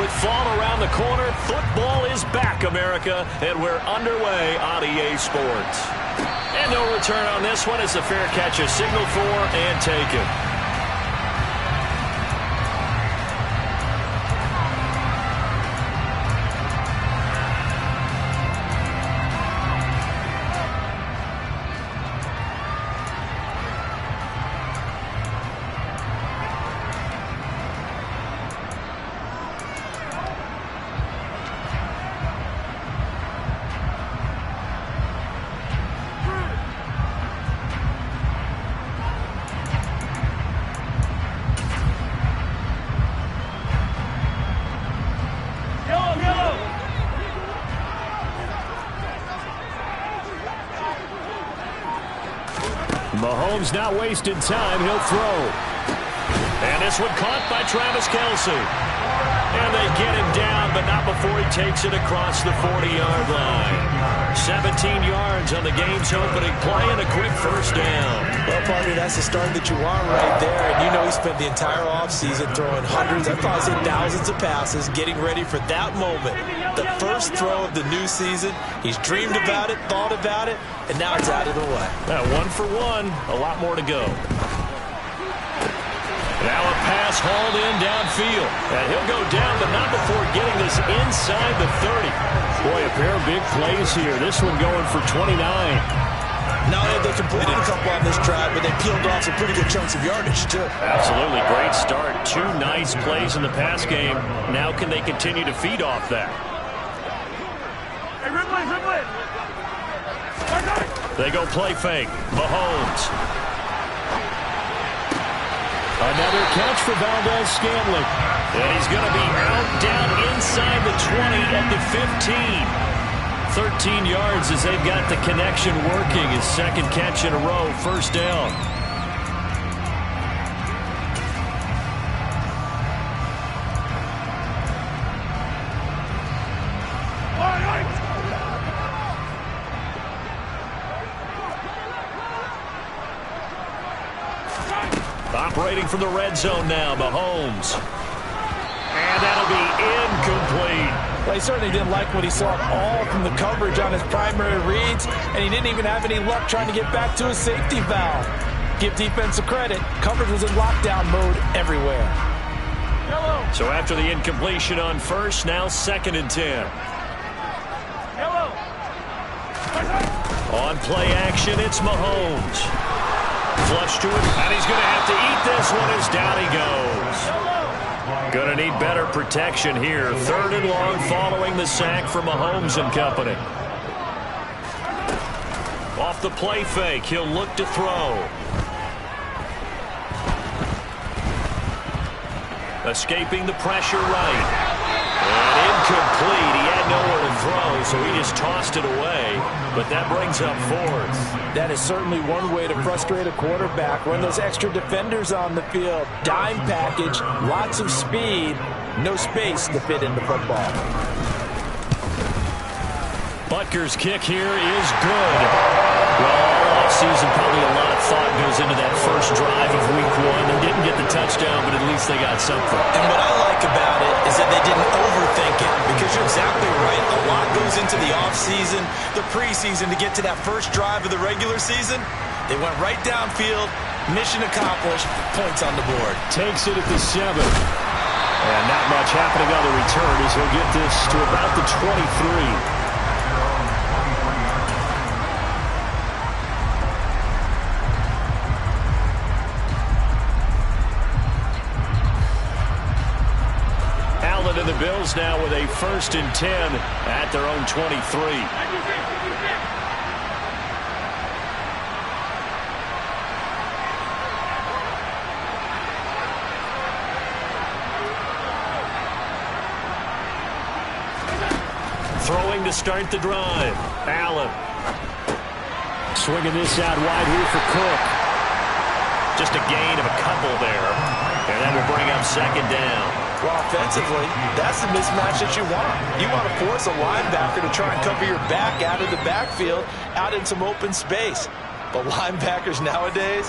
With fall around the corner, football is back, America, and we're underway on EA Sports. And no return on this one as the fair catch is signaled for and taken. Mahomes not wasting time. He'll throw. And this one caught by Travis Kelce. And they get him down, but not before he takes it across the 40-yard line. 17 yards on the game's opening play and a quick first down. Well, partner, that's the start that you want right there. And you know he spent the entire offseason throwing hundreds, I'd probably say thousands of passes, getting ready for that moment. The first throw of the new season. He's dreamed about it, thought about it, and now it's out of the way. One for one, a lot more to go. Now a pass hauled in downfield. And he'll go down, but not before getting this inside the 30. Boy, a pair of big plays here. This one going for 29. Not only have they completed a couple on this drive, but they peeled off some pretty good chunks of yardage, too. Absolutely. Great start. Two nice plays in the pass game. Now can they continue to feed off that? They go play fake. Mahomes. Another catch for Valdez-Scantling. And he's going to be out down inside the 20 at the 15. 13 yards as they've got the connection working. His second catch in a row. First down. Operating from the red zone now, Mahomes. And that'll be incomplete. Well, he certainly didn't like what he saw all from the coverage on his primary reads, and he didn't even have any luck trying to get back to his safety valve. Give defense a credit. Coverage was in lockdown mode everywhere. So after the incompletion on first, now 2nd and 10. On play action, it's Mahomes. Flush to it, and he's going to have to eat this one as down he goes. Going to need better protection here. 3rd and long following the sack from Mahomes and company. Off the play fake, he'll look to throw. Escaping the pressure right. And incomplete. He had nowhere to throw, so he just tossed it away. But that brings up 4th. That is certainly one way to frustrate a quarterback. Run those extra defenders on the field. Dime package, lots of speed, no space to fit in the football. Butker's kick here is good. Well, all offseason, probably a lot of thought goes into that first drive of week 1. They didn't get the touchdown, but at least they got something. And what I like about it is that they didn't overthink it, because you're exactly right. A lot goes into the offseason, the preseason to get to that first drive of the regular season. They went right downfield, mission accomplished, points on the board. Takes it at the 7. And not much happening on the return as he'll get this to about the 23. And the Bills now with a 1st and 10 at their own 23. Throwing to start the drive. Allen. Swinging this out wide here for Cook. Just a gain of a couple there. And that will bring up 2nd down. Well, offensively, that's the mismatch that you want. You want to force a linebacker to try and cover your back out of the backfield, out in some open space. But linebackers nowadays,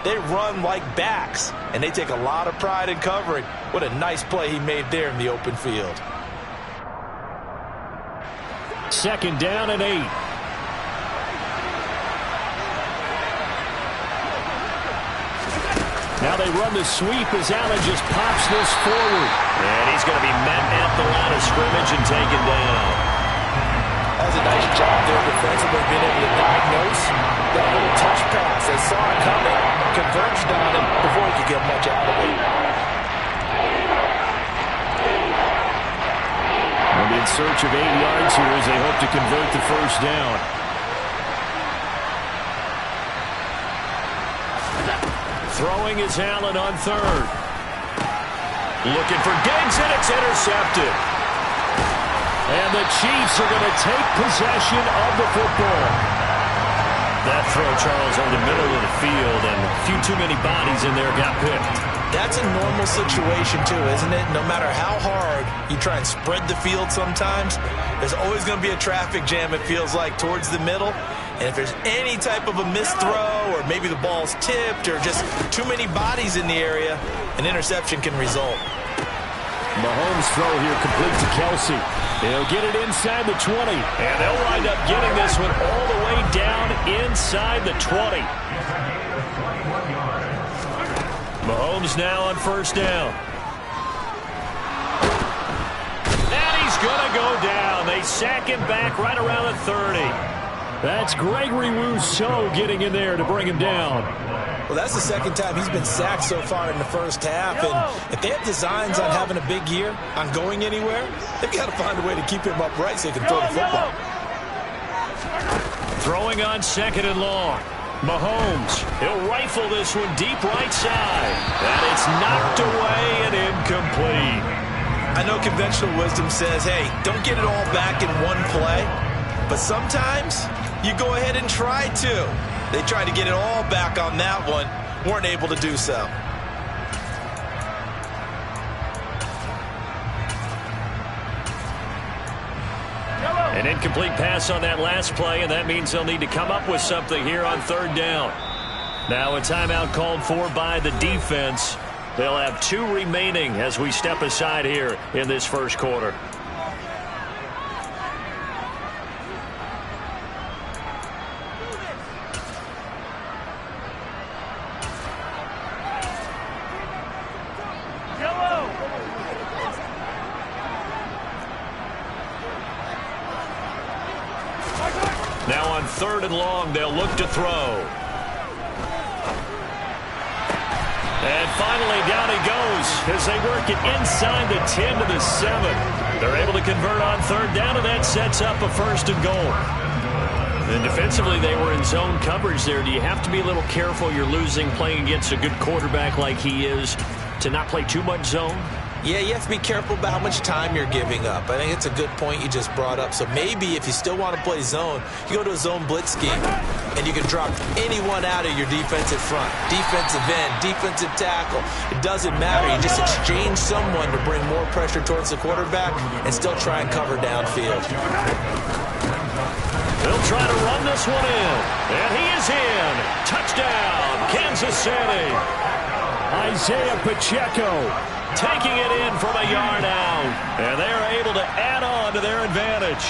They run like backs, and they take a lot of pride in covering. What a nice play he made there in the open field. 2nd down and 8. Now they run the sweep as Allen just pops this forward. And he's going to be met at the line of scrimmage and taken down. That was a nice job there defensively, being able to diagnose that little touch pass. They saw it coming, converged on him before he could get much out of it. And in search of 8 yards here as they hope to convert the first down. Throwing is Allen on 3rd. Looking for Diggs, and it's intercepted. And the Chiefs are going to take possession of the football. That throw, Charles, over the middle of the field, and a few too many bodies in there got picked. That's a normal situation, too, isn't it? No matter how hard you try and spread the field sometimes, there's always going to be a traffic jam, it feels like, towards the middle. And if there's any type of a missed throw, or maybe the ball's tipped, or just too many bodies in the area, an interception can result. Mahomes' throw here complete to Kelsey. They'll get it inside the 20. And they'll wind up getting this one all the way down inside the 20. Mahomes now on 1st down. And he's going to go down. They sack him back right around the 30. That's Gregory Rousseau getting in there to bring him down. Well, that's the 2nd time he's been sacked so far in the first half. And if they have designs on having a big year, on going anywhere, they've got to find a way to keep him upright so he can throw the football. Throwing on 2nd and long. Mahomes, he'll rifle this one deep right side. And it's knocked away and incomplete. I know conventional wisdom says, hey, don't get it all back in one play. But sometimes you go ahead and try to. They tried to get it all back on that one. Weren't able to do so. An incomplete pass on that last play, and that means they'll need to come up with something here on 3rd down. Now a timeout called for by the defense. They'll have 2 remaining as we step aside here in this first quarter. Now on 3rd and long, they'll look to throw. And finally, down he goes as they work it inside the 10 to the 7. They're able to convert on 3rd down, and that sets up a 1st and goal. And defensively, they were in zone coverage there. Do you have to be a little careful? You're losing playing against a good quarterback like he is to not play too much zone? Yeah, you have to be careful about how much time you're giving up. I think it's a good point you just brought up. So maybe if you still want to play zone, you go to a zone blitz scheme, and you can drop anyone out of your defensive front, defensive end, defensive tackle. It doesn't matter. You just exchange someone to bring more pressure towards the quarterback and still try and cover downfield. They'll try to run this one in, and he is in. Touchdown, Kansas City. Isaiah Pacheco taking it in from a yard out, and they're able to add on to their advantage.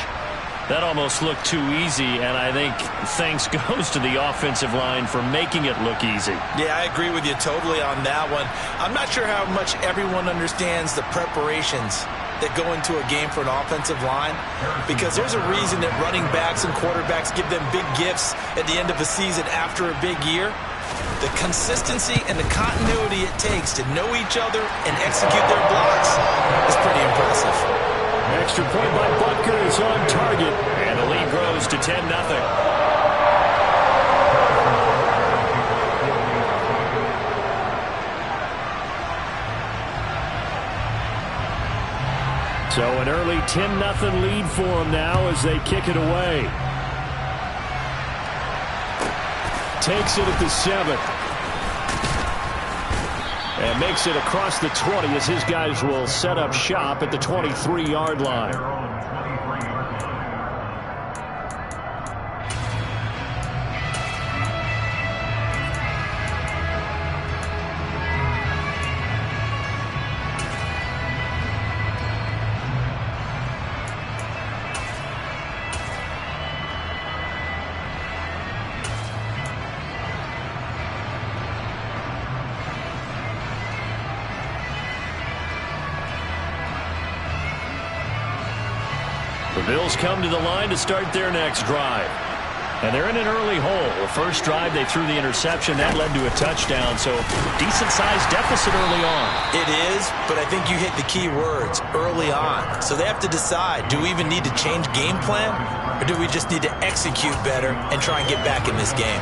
That almost looked too easy, and I think thanks goes to the offensive line for making it look easy. Yeah, I agree with you totally on that one. I'm not sure how much everyone understands the preparations that go into a game for an offensive line, because there's a reason that running backs and quarterbacks give them big gifts at the end of a season after a big year. The consistency and the continuity it takes to know each other and execute their blocks is pretty impressive. Extra point by Butker is on target, and the lead grows to 10-0. So an early 10-0 lead for them now as they kick it away. Takes it at the 7. And makes it across the 20 as his guys will set up shop at the 23-yard line. Bills come to the line to start their next drive. And they're in an early hole. The first drive, they threw the interception. That led to a touchdown, so decent-sized deficit early on. It is, but I think you hit the key words, early on. So they have to decide, do we even need to change game plan, or do we just need to execute better and try and get back in this game?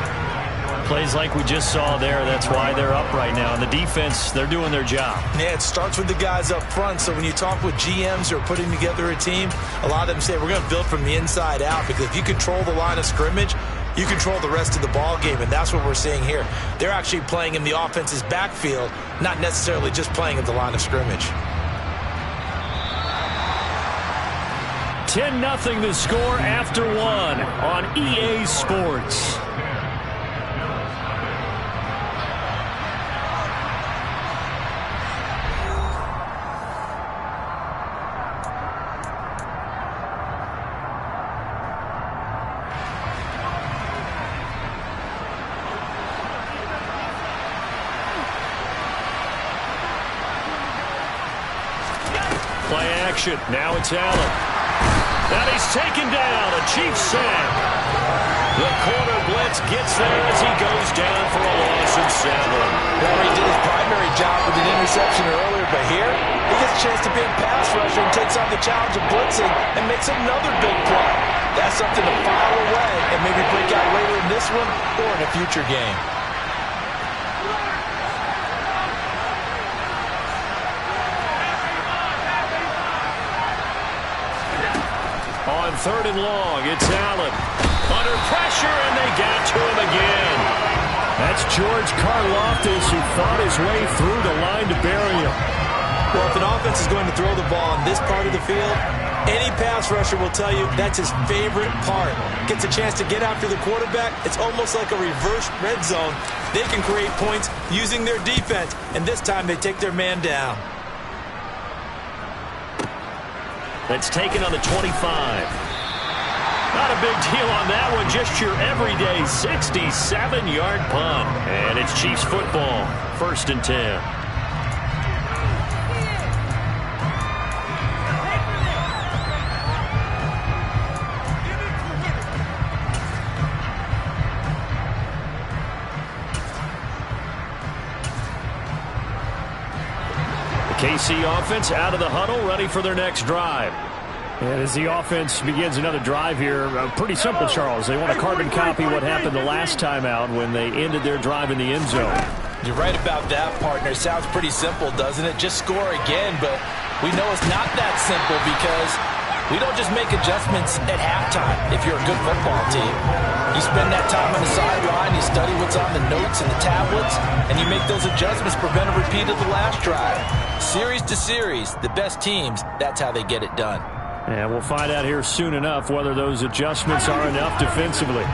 Plays like we just saw there, that's why they're up right now. And the defense, they're doing their job. Yeah, it starts with the guys up front. So when you talk with GMs who are putting together a team, a lot of them say we're going to build from the inside out, because if you control the line of scrimmage, you control the rest of the ball game, and that's what we're seeing here. They're actually playing in the offense's backfield, not necessarily just playing at the line of scrimmage. 10-0 the score after one on EA Sports. Play action. Now it's Allen. And he's taken down. A Chiefs sack. The corner blitz gets there as he goes down for a loss of 7. Well, he did his primary job with an interception earlier, but here he gets a chance to be a pass rusher and takes on the challenge of blitzing and makes another big play. That's something to file away and maybe break out later in this one or in a future game. On 3rd and long, it's Allen. Under pressure, and they got to him again. That's George Karlaftis, who fought his way through the line to bury him. Well, if an offense is going to throw the ball on this part of the field, any pass rusher will tell you that's his favorite part. Gets a chance to get after the quarterback. It's almost like a reverse red zone. They can create points using their defense, and this time they take their man down. That's taken on the 25. Not a big deal on that one. Just your everyday 67-yard punt. And it's Chiefs football. 1st and 10. KC offense out of the huddle, ready for their next drive. And as the offense begins another drive here, pretty simple, Charles. They want to carbon copy what happened the last time out when they ended their drive in the end zone. You're right about that, partner. Sounds pretty simple, doesn't it? Just score again, but we know it's not that simple because we don't just make adjustments at halftime if you're a good football team. You spend that time on the sideline, you study what's on the notes and the tablets, and you make those adjustments, prevent a repeat of the last drive. Series to series, the best teams, that's how they get it done. And we'll find out here soon enough whether those adjustments are enough defensively.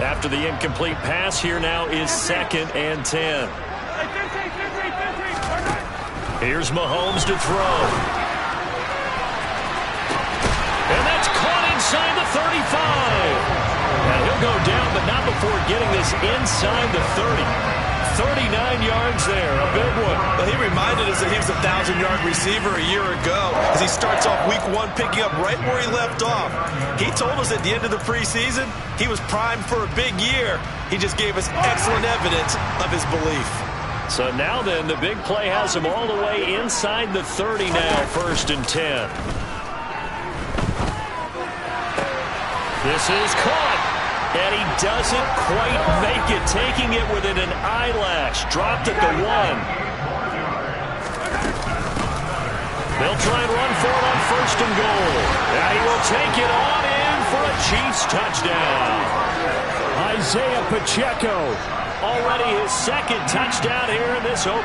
After the incomplete pass, here now is 2nd and 10. Here's Mahomes to throw. And that's caught inside the 35. And he'll go down, but not before getting this inside the 30. 39 yards there, a big one. Well, he reminded us that he was a 1,000-yard receiver a year ago as he starts off week 1 picking up right where he left off. He told us at the end of the preseason he was primed for a big year. He just gave us excellent evidence of his belief. So now then, the big play has him all the way inside the 30 now, 1st and 10. This is caught. And he doesn't quite make it, taking it within an eyelash. Dropped at the 1. They'll try and run for it on 1st and goal. And he will take it on in for a Chiefs touchdown. Isaiah Pacheco, already his 2nd touchdown here in this opening.